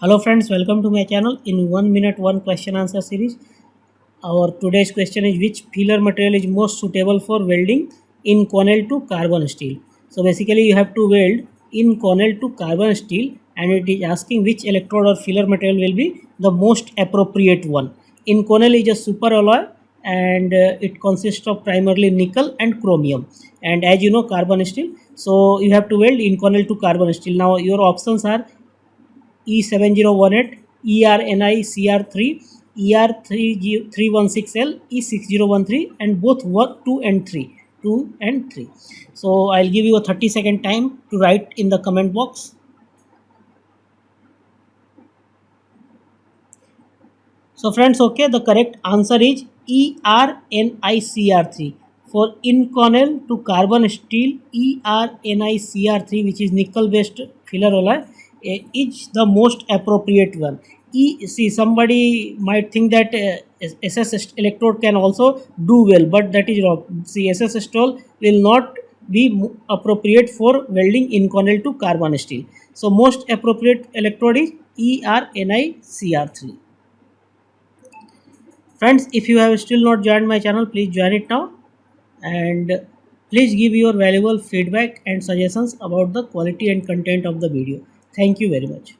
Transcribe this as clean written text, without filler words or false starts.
Hello friends, welcome to my channel. In 1 minute, one question answer series. Our today's question is which filler material is most suitable for welding Inconel to carbon steel. So basically you have to weld Inconel to carbon steel and it is asking which electrode or filler material will be the most appropriate one. Inconel is a super alloy and it consists of primarily nickel and chromium, and as you know carbon steel, so you have to weld Inconel to carbon steel. Now your options are E7018, ERNI CR3, ER316L, E6013, and both work 2 and 3. 2 and 3. So I'll give you a 30-second time to write in the comment box. So friends, okay, the correct answer is ERNICR3. For Inconel to carbon steel, ERNICR3, which is nickel based filler alloy, is the most appropriate one. See, somebody might think that SS electrode can also do well, but that is wrong. See, SS steel will not be appropriate for welding Inconel to carbon steel. So most appropriate electrode is ERNICR3. Friends, if you have still not joined my channel, please join it now, and please give your valuable feedback and suggestions about the quality and content of the video. Thank you very much.